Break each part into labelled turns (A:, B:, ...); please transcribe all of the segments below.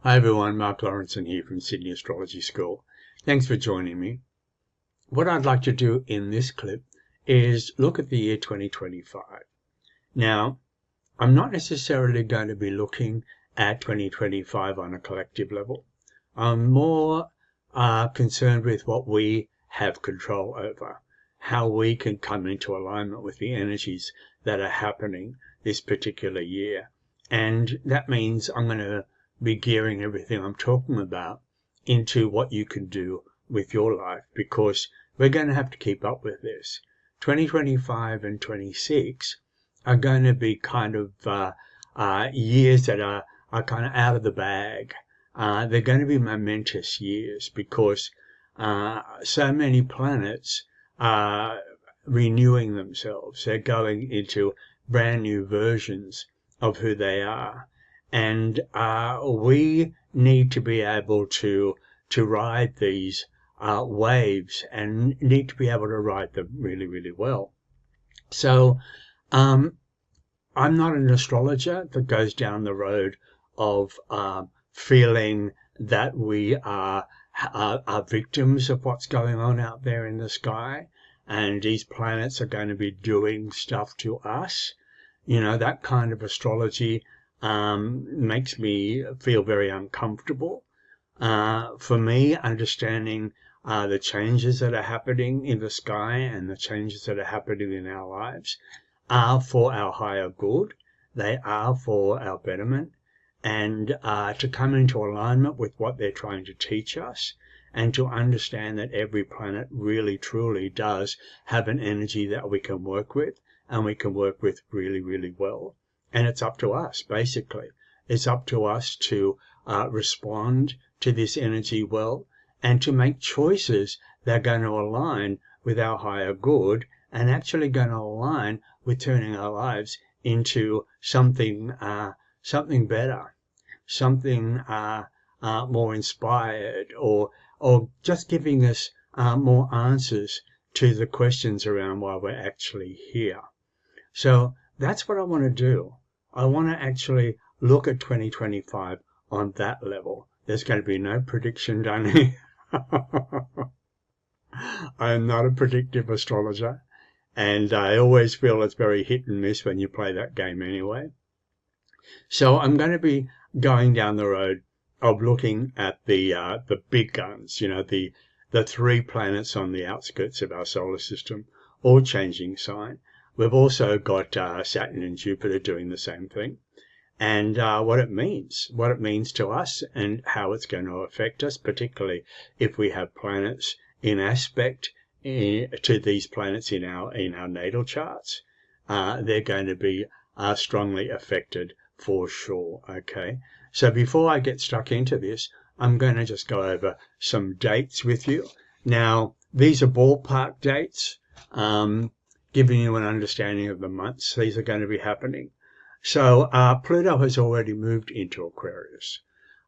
A: Hi everyone, Marc Laurenson here from Sydney Astrology School. Thanks for joining me. What I'd like to do in this clip is look at the year 2025. Now, I'm not necessarily going to be looking at 2025 on a collective level. I'm more concerned with what we have control over, how we can come into alignment with the energies that are happening this particular year. And that means I'm going to be gearing everything I'm talking about into what you can do with your life, because we're going to have to keep up with this. 2025 and 26 are going to be kind of years that are kind of out of the bag. They're going to be momentous years because so many planets are renewing themselves. They're going into brand new versions of who they are. And we need to be able to ride these waves and need to be able to ride them really, really well. So I'm not an astrologer that goes down the road of feeling that we are victims of what's going on out there in the sky, and these planets are going to be doing stuff to us. You know, that kind of astrology makes me feel very uncomfortable. For me, understanding the changes that are happening in the sky and the changes that are happening in our lives are for our higher good. They are for our betterment, and to come into alignment with what they're trying to teach us, and to understand that every planet really truly does have an energy that we can work with, and we can work with really, really well. And it's up to us, basically. It's up to us to respond to this energy well, and to make choices that are going to align with our higher good, and actually going to align with turning our lives into something better, something more inspired, or just giving us more answers to the questions around why we're actually here. So that's what I want to do. I want to actually look at 2025 on that level. There's going to be no prediction done here. I am not a predictive astrologer, and I always feel it's very hit and miss when you play that game anyway. So I'm going to be going down the road of looking at the big guns, you know, the three planets on the outskirts of our solar system, all changing sign. We've also got Saturn and Jupiter doing the same thing, and what it means to us, and how it's going to affect us, particularly if we have planets in aspect to these planets in our natal charts. They're going to be strongly affected for sure. Okay, so before I get stuck into this, I'm going to just go over some dates with you. Now, these are ballpark dates, giving you an understanding of the months these are going to be happening. So Pluto has already moved into Aquarius,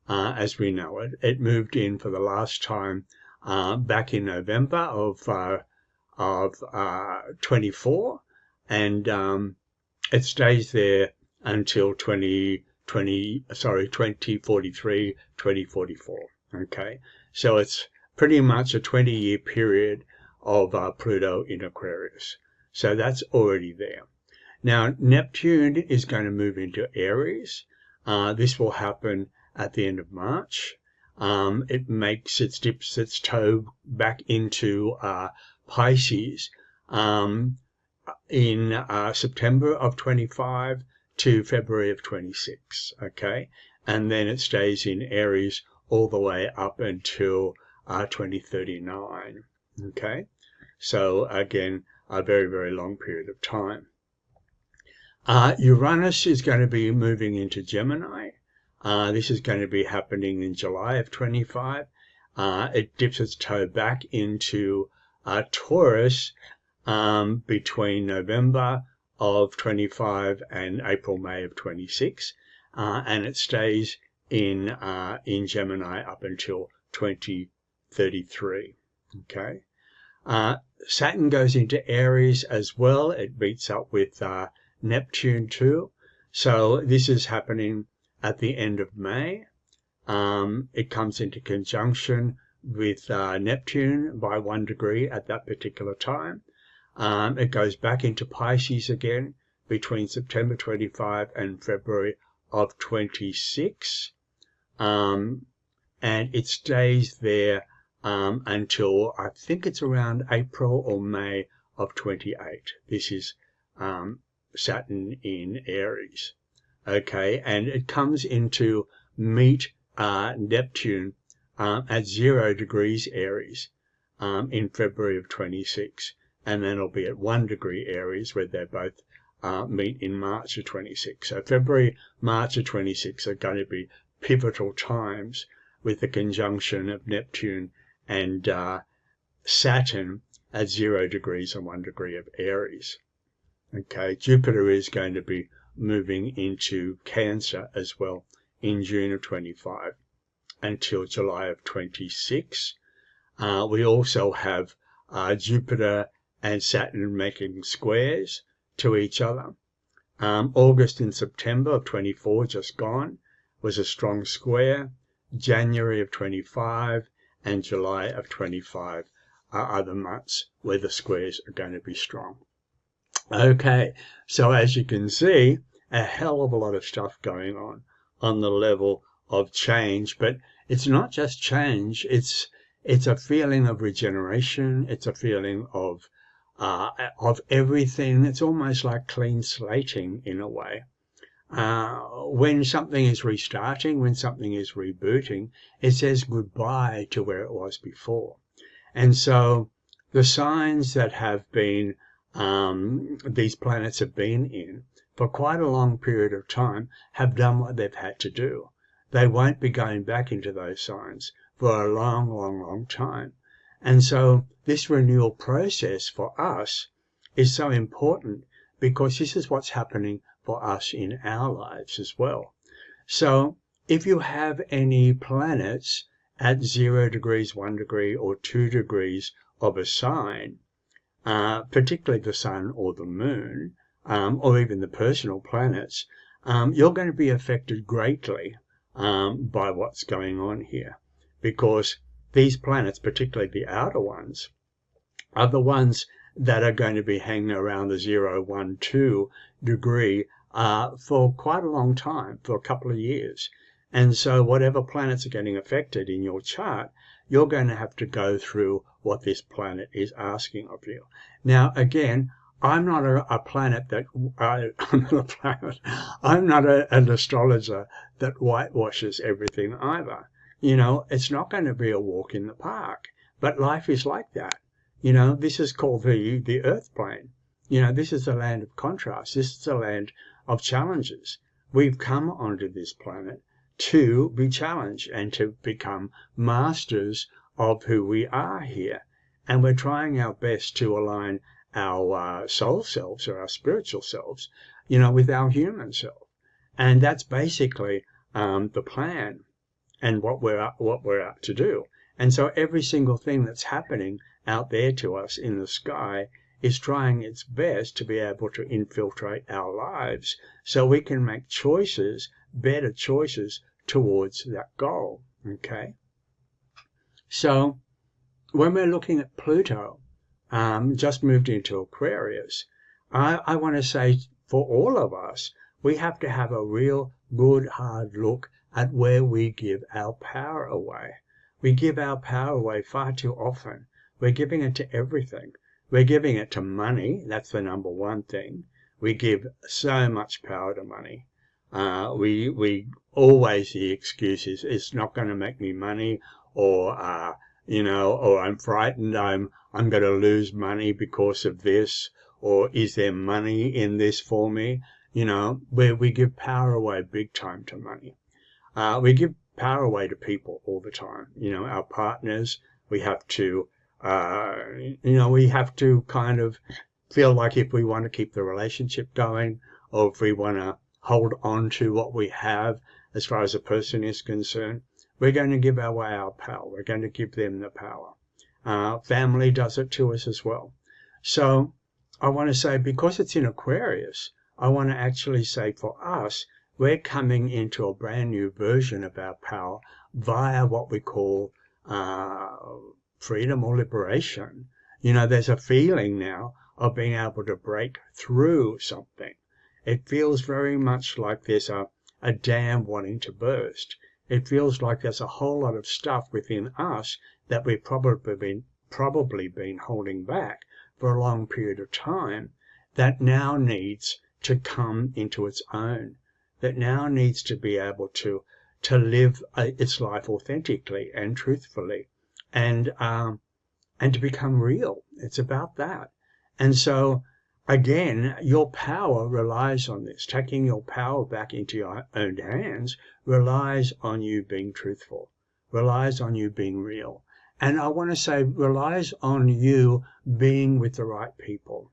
A: as we know it. It moved in for the last time back in November of 24, and it stays there until 2043, 2044. Okay, so it's pretty much a 20-year period of Pluto in Aquarius. So that's already there. Now, Neptune is going to move into Aries. This will happen at the end of March. It dips its toe back into Pisces in September of 25 to February of 26. Okay, and then it stays in Aries all the way up until 2039. Okay, so again, a very, very long period of time. Uranus is going to be moving into Gemini. This is going to be happening in July of 25. It dips its toe back into Taurus between November of 25 and April, May of 26. And it stays in Gemini up until 2033. Okay. Saturn goes into Aries as well. It meets up with Neptune too. So this is happening at the end of May. It comes into conjunction with Neptune by 1 degree at that particular time. It goes back into Pisces again between September 25 and February of 26. And it stays there until I think it's around April or May of 28. This is Saturn in Aries. Okay, and it comes into meet Neptune at 0 degrees Aries in February of 26. And then it'll be at 1 degree Aries where they both meet in March of 26. So February, March of 26 are going to be pivotal times with the conjunction of Neptune and Saturn at 0 degrees and 1 degree of Aries. Okay, Jupiter is going to be moving into Cancer as well in June of 25 until July of 26. We also have Jupiter and Saturn making squares to each other. August and September of 24 just gone was a strong square. January of 25 and July of 25 are other months where the squares are going to be strong. Okay, so as you can see, a hell of a lot of stuff going on the level of change, but it's not just change, it's a feeling of regeneration, it's a feeling of everything. It's almost like clean slating in a way. When something is restarting, when something is rebooting, it says goodbye to where it was before. And so the signs that have been, these planets have been in for quite a long period of time have done what they've had to do. They won't be going back into those signs for a long, long, long time. And so this renewal process for us is so important because this is what's happening for us in our lives as well. So if you have any planets at 0 degrees, 1 degree, or 2 degrees of a sign, particularly the sun or the moon, or even the personal planets, you're going to be affected greatly by what's going on here, because these planets, particularly the outer ones, are the ones that are going to be hanging around the 0, 1, 2 degree for quite a long time, for a couple of years. And so whatever planets are getting affected in your chart, you're going to have to go through what this planet is asking of you. Now, again, I'm not a planet that, I'm not an astrologer that whitewashes everything either. You know, it's not going to be a walk in the park, but life is like that. You know, this is called the earth plane. You know, this is a land of contrast. This is a land of challenges. We've come onto this planet to be challenged and to become masters of who we are here. And we're trying our best to align our soul selves or our spiritual selves, you know, with our human self. And that's basically the plan and what we're out to do. And so every single thing that's happening out there to us in the sky is trying its best to be able to infiltrate our lives so we can make choices, better choices towards that goal. Okay? So when we're looking at Pluto, just moved into Aquarius, I want to say for all of us, we have to have a real good hard look at where we give our power away. We give our power away far too often. We're giving it to everything. We're giving it to money. That's the number one thing. We give so much power to money. We always, the excuse is, it's not going to make me money, or you know, or I'm frightened, I'm going to lose money because of this, or is there money in this for me? You know, where we give power away big time to money. We give power away to people all the time. You know, our partners, we have to, you know, we have to kind of feel like if we want to keep the relationship going, or if we want to hold on to what we have as far as a person is concerned, we're going to give away our power. We're going to give them the power. Family does it to us as well. So I want to say, because it's in Aquarius, I want to actually say for us, we're coming into a brand new version of our power via what we call freedom or liberation. You know, there's a feeling now of being able to break through something. It feels very much like there's a dam wanting to burst. It feels like there's a whole lot of stuff within us that we've probably been holding back for a long period of time that now needs to come into its own, that now needs to be able to live its life authentically and truthfully, and to become real. It's about that. And so, again, your power relies on this. Taking your power back into your own hands relies on you being truthful, relies on you being real. And I want to say relies on you being with the right people,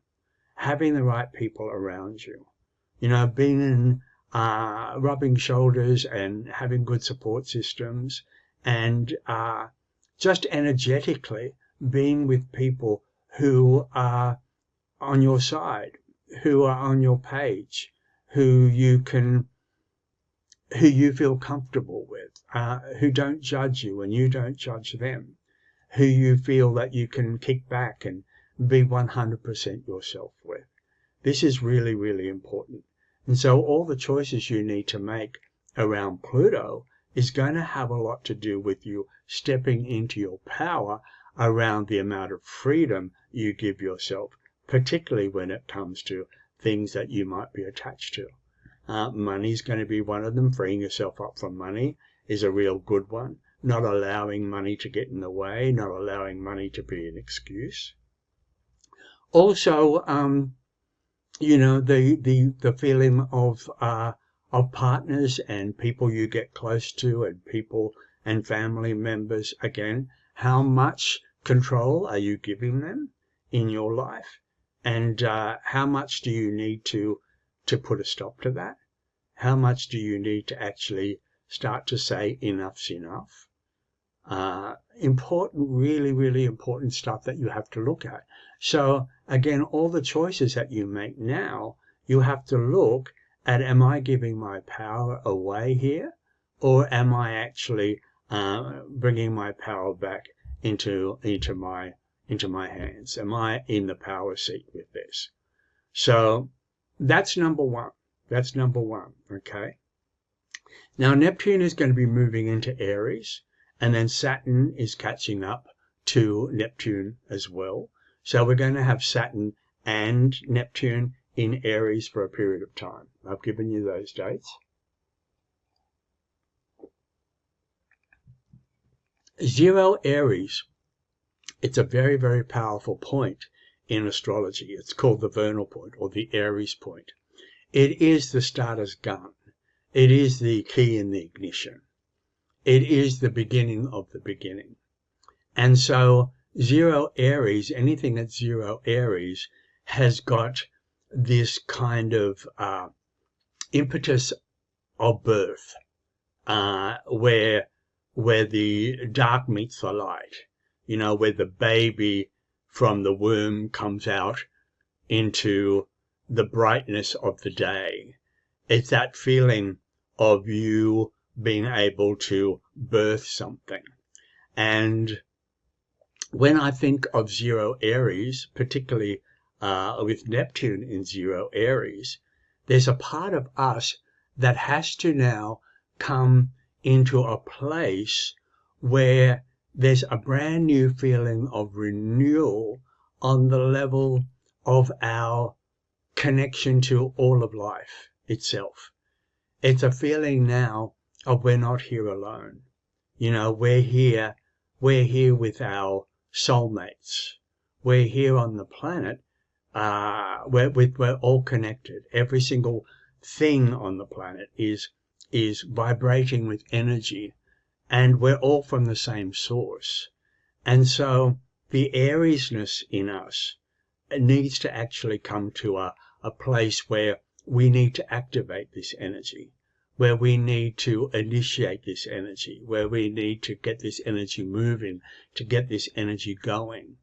A: having the right people around you. You know, being rubbing shoulders and having good support systems, and just energetically being with people who are on your side, who are on your page, who you feel comfortable with, who don't judge you and you don't judge them, who you feel that you can kick back and be 100% yourself with. This is really, really important. And so all the choices you need to make around Pluto is going to have a lot to do with you stepping into your power around the amount of freedom you give yourself, particularly when it comes to things that you might be attached to. Money is going to be one of them. Freeing yourself up from money is a real good one. Not allowing money to get in the way, not allowing money to be an excuse. Also, you know, the feeling of partners and people you get close to, and people and family members. Again, how much control are you giving them in your life, and how much do you need to put a stop to that? How much do you need to actually start to say enough's enough? Important, really, really important stuff that you have to look at. So again, all the choices that you make now, you have to look at, am I giving my power away here, or am I actually bringing my power back into my hands? Am I in the power seat with this? So that's number one. That's number one. Okay. Now Neptune is going to be moving into Aries, and then Saturn is catching up to Neptune as well. So we're going to have Saturn and Neptune in Aries for a period of time. I've given you those dates. Zero Aries, it's a very, very powerful point in astrology. It's called the vernal point, or the Aries point. It is the starter's gun. It is the key in the ignition. It is the beginning of the beginning. And so zero Aries, anything that's zero Aries, has got this kind of impetus of birth, where the dark meets the light, you know, where the baby from the womb comes out into the brightness of the day. It's that feeling of you being able to birth something. And when I think of zero Aries, particularly with Neptune in zero Aries, there's a part of us that has to now come into a place where there's a brand new feeling of renewal on the level of our connection to all of life itself. It's a feeling now of we're not here alone. You know, we're here with our soulmates. We're here on the planet. We're all connected. Every single thing on the planet is vibrating with energy, and we're all from the same source. And so the Ariesness in us needs to actually come to a place where we need to activate this energy, where we need to initiate this energy, where we need to get this energy moving, to get this energy going.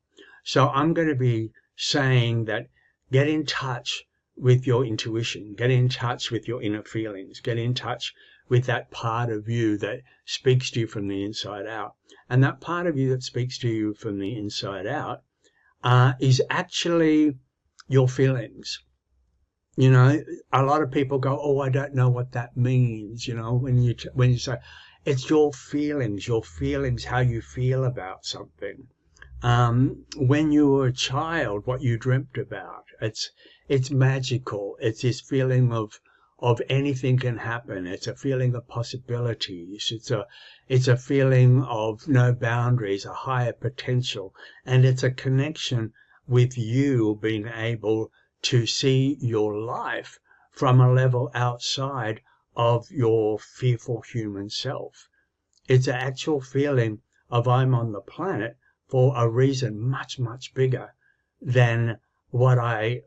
A: So I'm going to be saying that get in touch with your intuition, get in touch with your inner feelings, get in touch with that part of you that speaks to you from the inside out. And that part of you that speaks to you from the inside out is actually your feelings. You know, a lot of people go, "Oh, I don't know what that means." You know, when you say it's your feelings, how you feel about something. When you were a child, what you dreamt about. It's magical. It's this feeling of anything can happen. It's a feeling of possibilities. It's a feeling of no boundaries, a higher potential, and it's a connection with you being able to see your life from a level outside of your fearful human self. It's an actual feeling of I'm on the planet for a reason much, much bigger than what I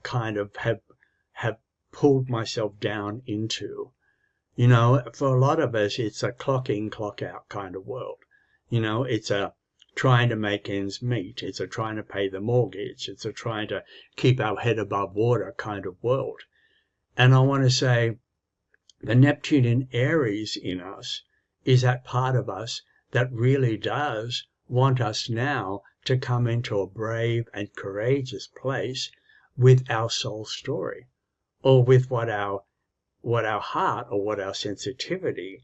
A: kind of have pulled myself down into. You know, for a lot of us, it's a clock in, clock out kind of world. You know, it's a trying to make ends meet. It's a trying to pay the mortgage. It's a trying to keep our head above water kind of world. And I want to say the Neptune in Aries in us is that part of us that really does want us now to come into a brave and courageous place with our soul story, or with what our heart or what our sensitivity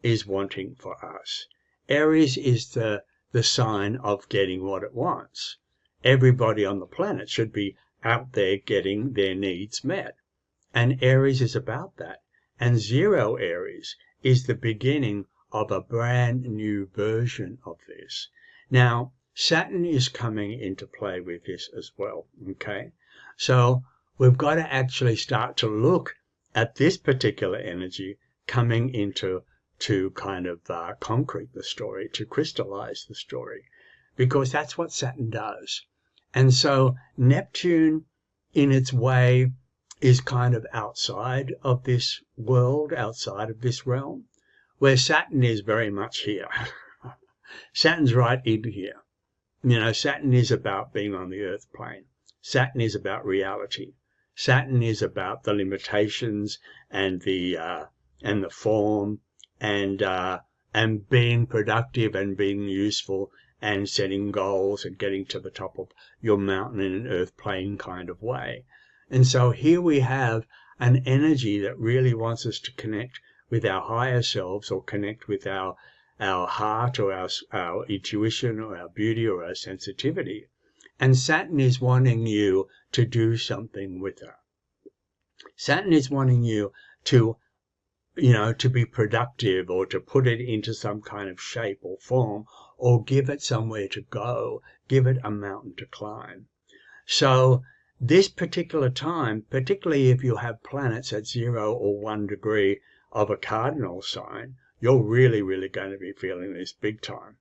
A: is wanting for us. Aries is the sign of getting what it wants. Everybody on the planet should be out there getting their needs met. And Aries is about that. And 0 Aries is the beginning of a brand new version of this. Now, Saturn is coming into play with this as well, okay? So we've got to actually start to look at this particular energy coming into to kind of concrete the story, to crystallize the story, because that's what Saturn does. And so Neptune, in its way, is kind of outside of this world, outside of this realm, where Saturn is very much here. Saturn's right in here. You know, Saturn is about being on the earth plane. Saturn is about reality. Saturn is about the limitations and the form and being productive and being useful and setting goals and getting to the top of your mountain in an earth plane kind of way. And so here we have an energy that really wants us to connect with our higher selves, or connect with our heart, or our intuition, or our beauty, or our sensitivity. And Saturn is wanting you to do something with her. Saturn is wanting you to, to be productive, or to put it into some kind of shape or form, or give it somewhere to go, give it a mountain to climb. So this particular time, particularly if you have planets at 0 or 1 degree of a cardinal sign, you're really, really going to be feeling this big time.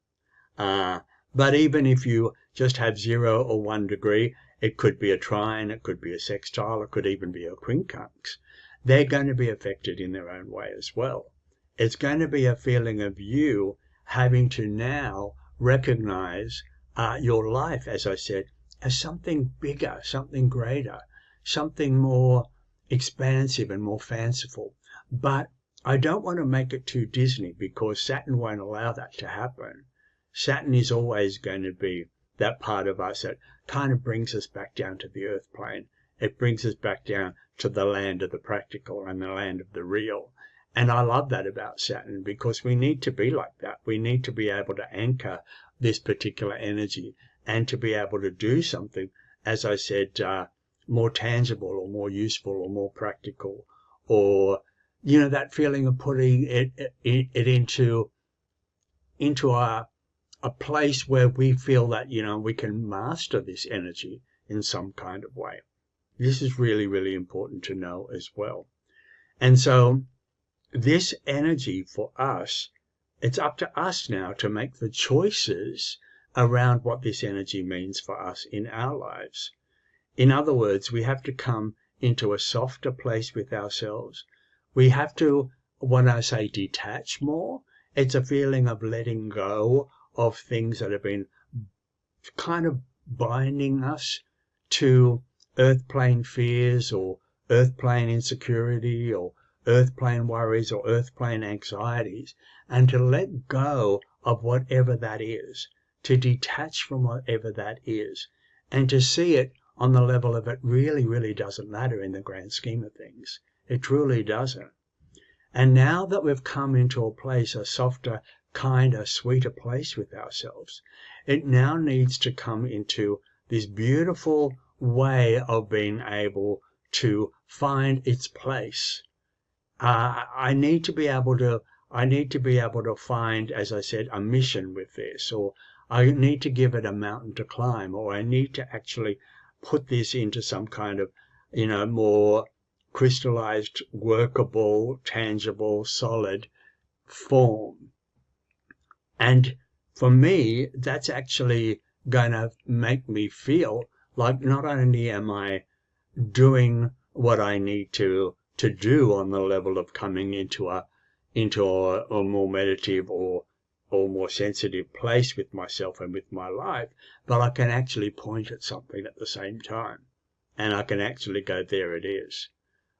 A: But even if you just have 0 or 1 degree, it could be a trine, it could be a sextile, it could even be a quincunx. They're going to be affected in their own way as well. It's going to be a feeling of you having to now recognize your life, as I said, as something bigger, something greater, something more expansive and more fanciful. But I don't want to make it too Disney, because Saturn won't allow that to happen. Saturn is always going to be that part of us that kind of brings us back down to the earth plane. It brings us back down to the land of the practical and the land of the real. And I love that about Saturn, because we need to be like that. We need to be able to anchor this particular energy and to be able to do something, as I said, more tangible or more useful or more practical, or, that feeling of putting it into a place where we feel that, we can master this energy in some kind of way. This is really, really important to know as well. And so this energy for us, it's up to us now to make the choices around what this energy means for us in our lives. In other words, we have to come into a softer place with ourselves. We have to, when I say detach more, it's a feeling of letting go of things that have been kind of binding us to earth plane fears or earth plane insecurity or earth plane worries or earth plane anxieties, and to let go of whatever that is, to detach from whatever that is, and to see it on the level of it really, really doesn't matter in the grand scheme of things. It truly doesn't. And now that we've come into a place, a softer, kinder, sweeter place with ourselves, it now needs to come into this beautiful way of being able to find its place. I need to be able to find, as I said, a mission with this, or I need to give it a mountain to climb, or I need to actually put this into some kind of, more crystallized, workable, tangible, solid form. And for me, that's actually going to make me feel like not only am I doing what I need to do on the level of coming into a more meditative or more sensitive place with myself and with my life, but I can actually point at something at the same time. And I can actually go, there it is.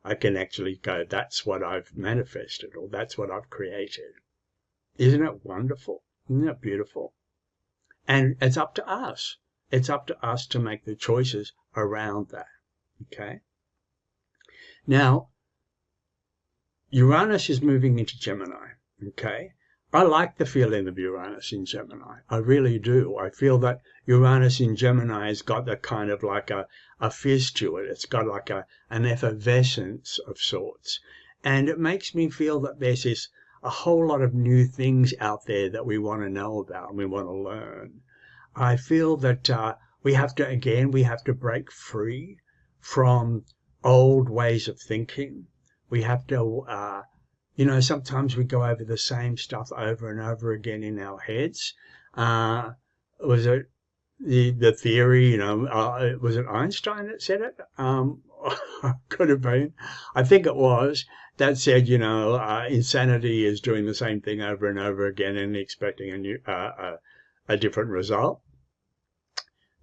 A: I can actually go, that's what I've manifested, or that's what I've created. Isn't it wonderful? Isn't it beautiful? And it's up to us. It's up to us to make the choices around that. Okay? Now, Uranus is moving into Gemini. Okay? I like the feeling of Uranus in Gemini. I really do. I feel that Uranus in Gemini has got a kind of like a fizz to it. It's got like an effervescence of sorts. And it makes me feel that there's a whole lot of new things out there that we want to know about and we want to learn. I feel that we have to break free from old ways of thinking. We have to, sometimes we go over the same stuff over and over again in our heads. Was it the theory, was it Einstein that said it? Could have been. I think it was. That said, insanity is doing the same thing over and over again and expecting a different result.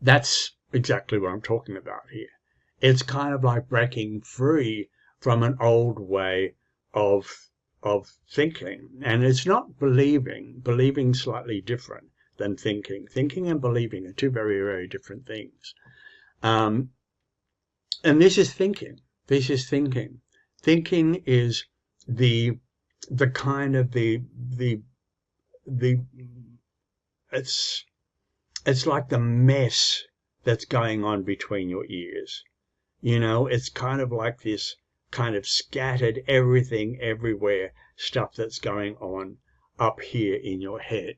A: That's exactly what I'm talking about here. It's kind of like breaking free from an old way of thinking. And it's not believing. Believing's slightly different than thinking. Thinking and believing are two very, very different things. And this is thinking. This is thinking. Thinking is the kind of it's like the mess that's going on between your ears. It's kind of like this kind of scattered everything everywhere stuff that's going on up here in your head.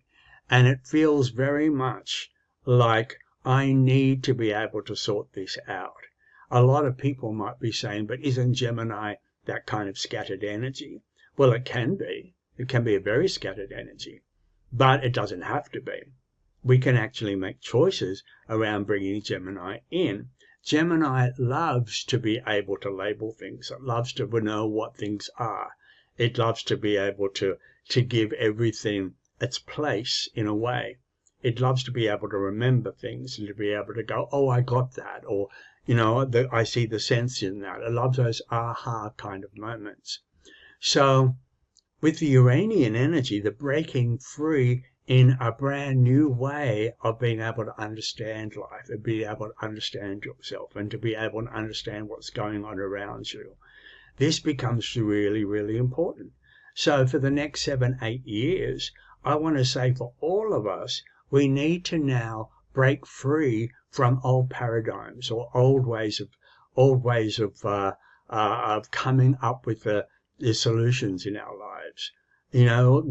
A: And it feels very much like I need to be able to sort this out. A lot of people might be saying, but isn't Gemini that kind of scattered energy? Well, it can be. It can be a very scattered energy, but it doesn't have to be. We can actually make choices around bringing Gemini in. Gemini loves to be able to label things. It loves to know what things are. It loves to be able to give everything its place in a way. It loves to be able to remember things and to be able to go, oh, I got that, or I see the sense in that. It loves those aha kind of moments. So with the Uranian energy, the breaking free in a brand new way of being able to understand life and be able to understand yourself and to be able to understand what's going on around you. This becomes really, really important. So for the next 7-8 years, I want to say for all of us, we need to now break free from old paradigms or old ways of coming up with the solutions in our lives.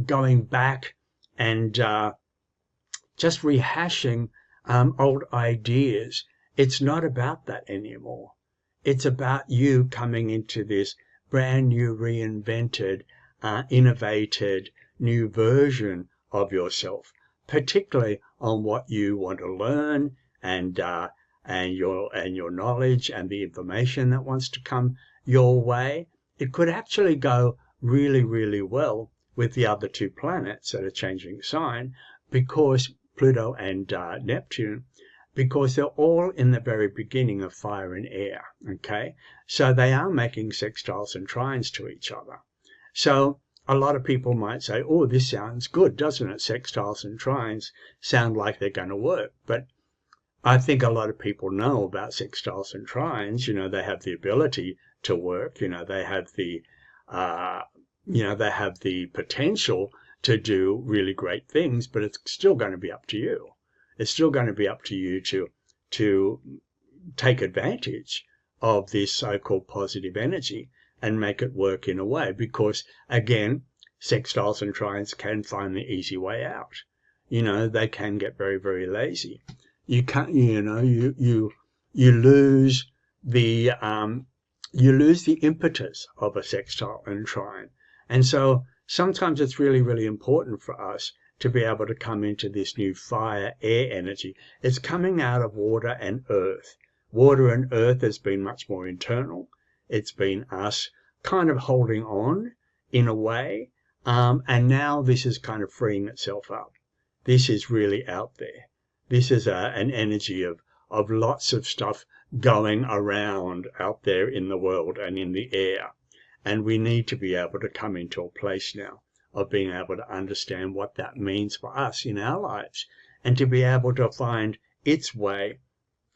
A: Going back and just rehashing old ideas. It's not about that anymore. It's about you coming into this brand new, reinvented, innovated, new version of yourself, particularly on what you want to learn and your knowledge and the information that wants to come your way. It could actually go really, really well with the other two planets that are changing sign, because Pluto and Neptune, because they're all in the very beginning of fire and air, okay? So they are making sextiles and trines to each other. So a lot of people might say, oh, this sounds good, doesn't it? Sextiles and trines sound like they're going to work. But I think a lot of people know about sextiles and trines. You know, they have the ability to work. You know, they have the, they have the potential to do really great things, but it's still going to be up to you. It's still going to be up to you to take advantage of this so-called positive energy and make it work in a way, because again, sextiles and trines can find the easy way out. You know, they can get very, very lazy. You can't, you know, you lose the impetus of a sextile and trine. And so sometimes it's really, really important for us to be able to come into this new fire air energy. It's coming out of water and earth. Water and earth has been much more internal. It's been us kind of holding on in a way. And now this is kind of freeing itself up. This is really out there. This is an energy of lots of stuff going around out there in the world and in the air. And we need to be able to come into a place now of being able to understand what that means for us in our lives, and to be able to find its way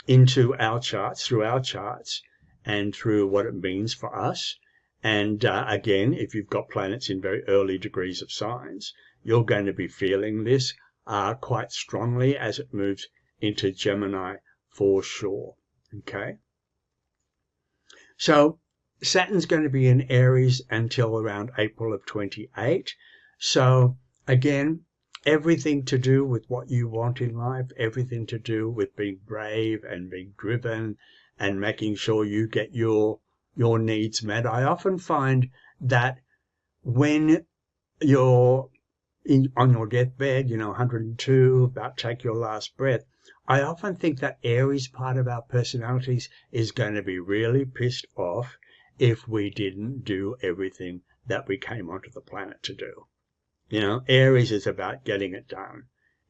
A: into our charts, through our charts, and through what it means for us. And again, if you've got planets in very early degrees of signs, you're going to be feeling this quite strongly as it moves into Gemini for sure. Okay. So Saturn's going to be in Aries until around April of 28. So again, everything to do with what you want in life, everything to do with being brave and being driven and making sure you get your needs met. I often find that when you're on your deathbed, 102, about to take your last breath, I often think that Aries part of our personalities is going to be really pissed off if we didn't do everything that we came onto the planet to do. Aries is about getting it done.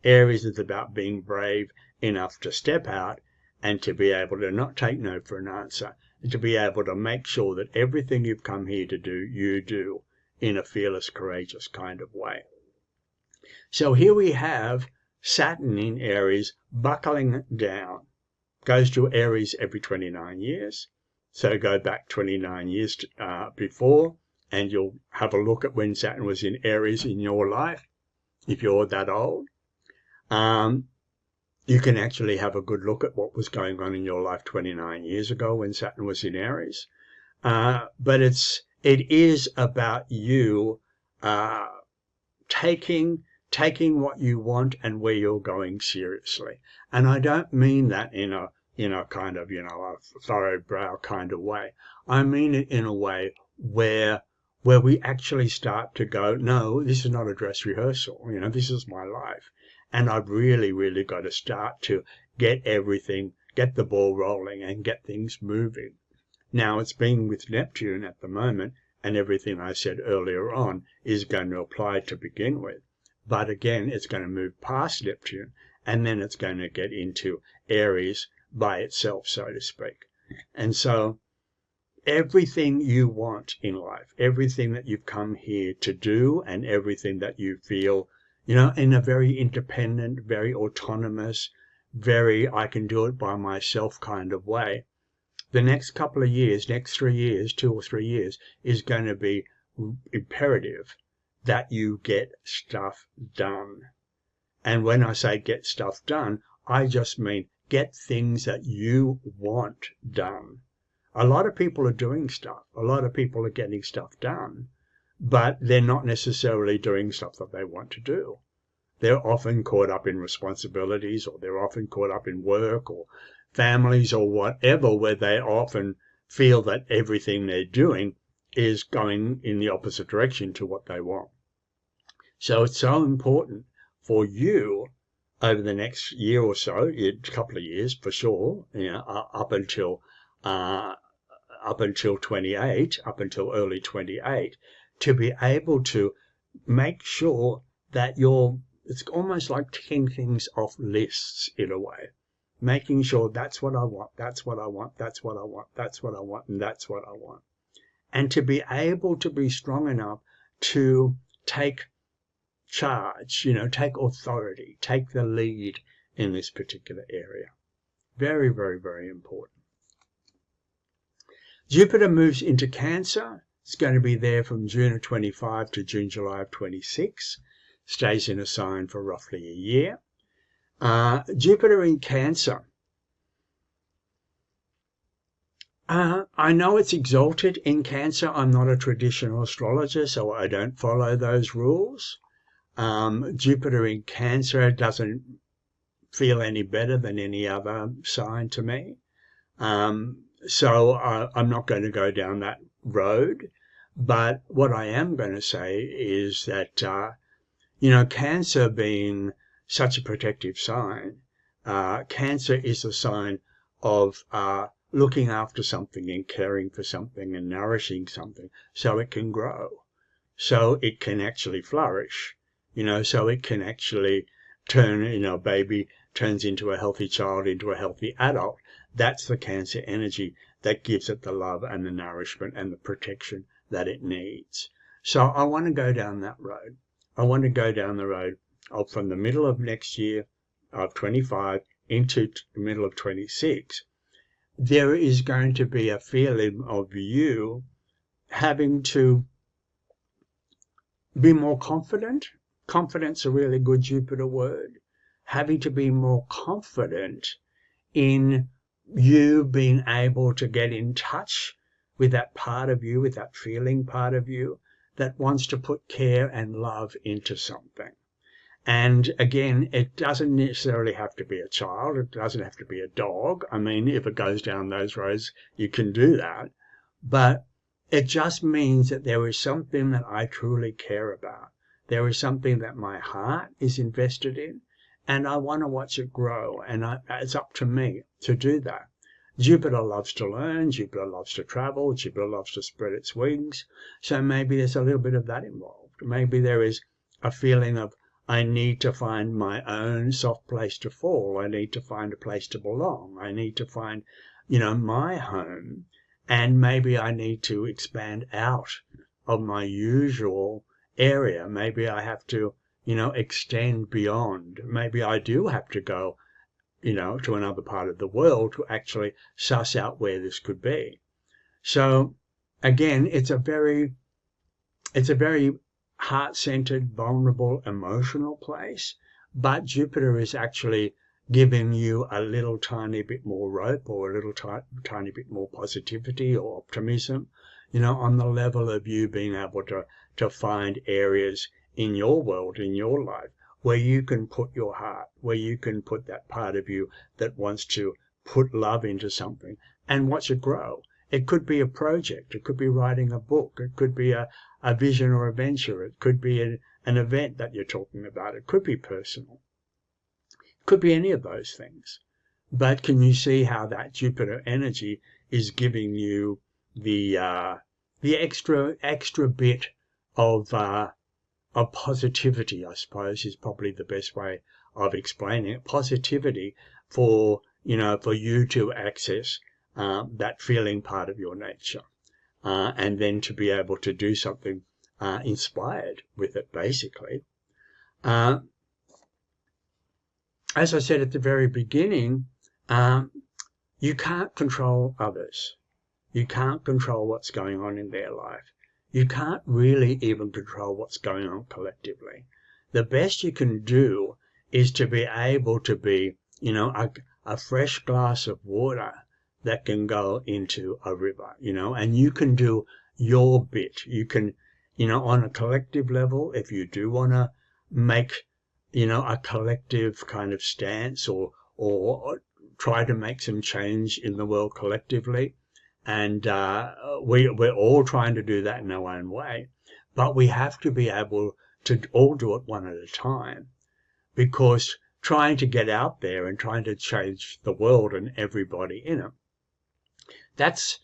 A: Aries is about being brave enough to step out and to be able to not take no for an answer, and to be able to make sure that everything you've come here to do, you do in a fearless, courageous kind of way. So here we have Saturn in Aries buckling down. Goes to Aries every 29 years. So go back 29 years before, and you'll have a look at when Saturn was in Aries in your life. If you're that old, you can actually have a good look at what was going on in your life 29 years ago when Saturn was in Aries. But it is about you taking what you want and where you're going seriously. And I don't mean that in a kind of, a thoroughbrow kind of way. I mean it in a way where we actually start to go, no, this is not a dress rehearsal. This is my life. And I've really, really got to start to get the ball rolling and get things moving. Now, it's been with Neptune at the moment, and everything I said earlier on is going to apply to begin with. But again, it's going to move past Neptune, and then it's going to get into Aries by itself, so to speak. And so everything you want in life, everything that you've come here to do, and everything that you feel, in a very independent, very autonomous, very I can do it by myself kind of way, the next couple of years, next 3 years, 2 or 3 years, is going to be imperative that you get stuff done. And when I say get stuff done, I just mean get things that you want done. A lot of people are doing stuff. A lot of people are getting stuff done, but they're not necessarily doing stuff that they want to do. They're often caught up in responsibilities, or they're often caught up in work or families or whatever, where they often feel that everything they're doing is going in the opposite direction to what they want. So it's so important for you over the next year or so, a couple of years for sure, up until 28, up until early 28, to be able to make sure that it's almost like ticking things off lists in a way. making sure that's what I want, that's what I want, that's what I want, that's what I want, and that's what I want. And to be able to be strong enough to take charge, take authority, take the lead in this particular area. Very, very, very important. Jupiter moves into Cancer. It's going to be there from June of 25 to June, July of 26. Stays in a sign for roughly a year. Jupiter in Cancer. I know it's exalted in Cancer. I'm not a traditional astrologer, so I don't follow those rules. Jupiter in Cancer doesn't feel any better than any other sign to me. So I'm not going to go down that road. But what I am going to say is that, Cancer being such a protective sign, Cancer is a sign of looking after something and caring for something and nourishing something so it can grow, so it can actually flourish, so it can actually turn, a baby turns into a healthy child, into a healthy adult. That's the Cancer energy that gives it the love and the nourishment and the protection that it needs. So I want to go down that road. I want to go down the road of from the middle of next year of 25 into the middle of 26. There is going to be a feeling of you having to be more confident. Confidence, a really good Jupiter word. Having to be more confident in you being able to get in touch with that part of you, with that feeling part of you that wants to put care and love into something. And again, it doesn't necessarily have to be a child. It doesn't have to be a dog. I mean, if it goes down those roads, you can do that. But it just means that there is something that I truly care about. There is something that my heart is invested in, and I want to watch it grow. And it's up to me to do that. Jupiter loves to learn. Jupiter loves to travel. Jupiter loves to spread its wings. So maybe there's a little bit of that involved. Maybe there is a feeling of, I need to find my own soft place to fall. I need to find a place to belong. I need to find, my home. And maybe I need to expand out of my usual area. Maybe I have to, extend beyond. Maybe I do have to go, to another part of the world to actually suss out where this could be. So again, it's a very heart-centered, vulnerable, emotional place, but Jupiter is actually giving you a little tiny bit more rope or a little tiny bit more positivity or optimism, on the level of you being able to find areas in your world, in your life, where you can put your heart, where you can put that part of you that wants to put love into something and watch it grow. It could be a project. It could be writing a book. It could be a vision or a venture. It could be an event that you're talking about. It could be personal. It could be any of those things. But can you see how that Jupiter energy is giving you the extra bit of positivity, I suppose, is probably the best way of explaining it. Positivity for you to access that feeling part of your nature, and then to be able to do something inspired with it, basically. As I said at the very beginning, you can't control others. You can't control what's going on in their life. You can't really even control what's going on collectively. The best you can do is to be able to be, a fresh glass of water that can go into a river, and you can do your bit. You can, on a collective level, if you do want to make, a collective kind of stance or try to make some change in the world collectively. And we're all trying to do that in our own way. But we have to be able to all do it one at a time, because trying to get out there and trying to change the world and everybody in it, that's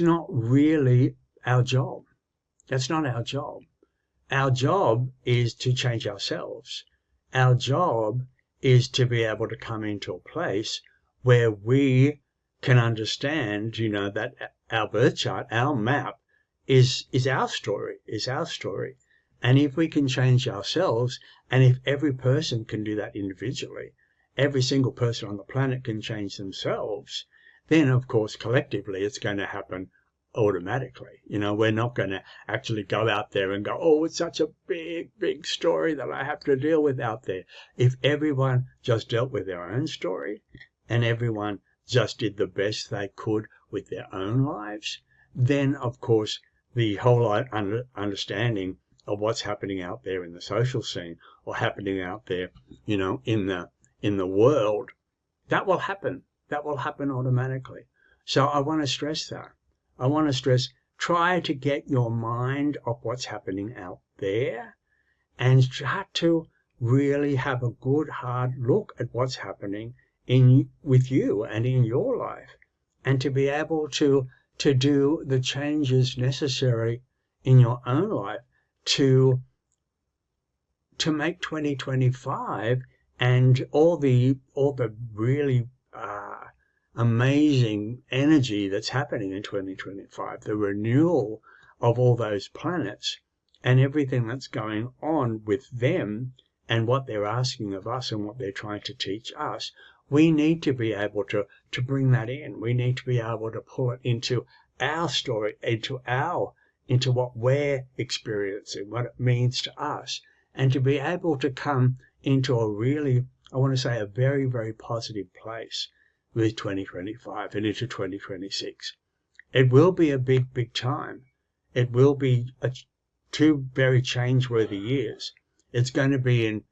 A: not really our job. That's not our job. Our job is to change ourselves. Our job is to be able to come into a place where we can understand, that our birth chart, our map, is our story, And if we can change ourselves, and if every person can do that individually, every single person on the planet can change themselves, then of course collectively it's going to happen automatically. We're not going to actually go out there and go, oh, it's such a big story that I have to deal with out there. If everyone just dealt with their own story and everyone just did the best they could with their own lives, then of course the whole understanding of what's happening out there in the social scene or happening out there, in the world, that will happen. That will happen automatically. So I want to stress that. I want to stress, try to get your mind off what's happening out there and try to really have a good hard look at what's happening with you and in your life, and to be able to do the changes necessary in your own life to make 2025 and all the really amazing energy that's happening in 2025, the renewal of all those planets and everything that's going on with them and what they're asking of us and what they're trying to teach us. We need to be able to bring that in. We need to be able to pull it into our story, into what we're experiencing, what it means to us, and to be able to come into a really, I want to say, a very, very positive place with 2025 and into 2026. It will be a big time. It will be two very change-worthy years. It's going to be in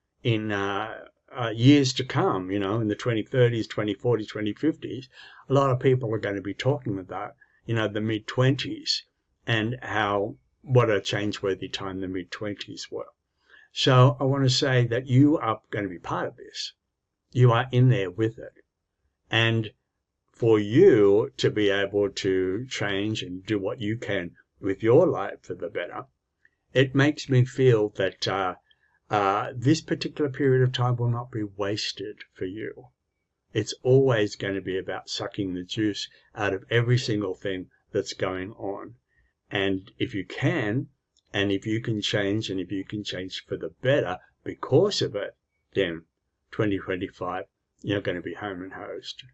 A: years to come, in the 2030s, 2040s, 2050s. A lot of people are going to be talking about, the mid-20s and what a change-worthy time the mid-20s were. So I want to say that you are going to be part of this. You are in there with it. And for you to be able to change and do what you can with your life for the better, it makes me feel that this particular period of time will not be wasted for you. It's always going to be about sucking the juice out of every single thing that's going on. And if you can, and if you can change, and if you can change for the better because of it, then 2025, you're going to be home and host.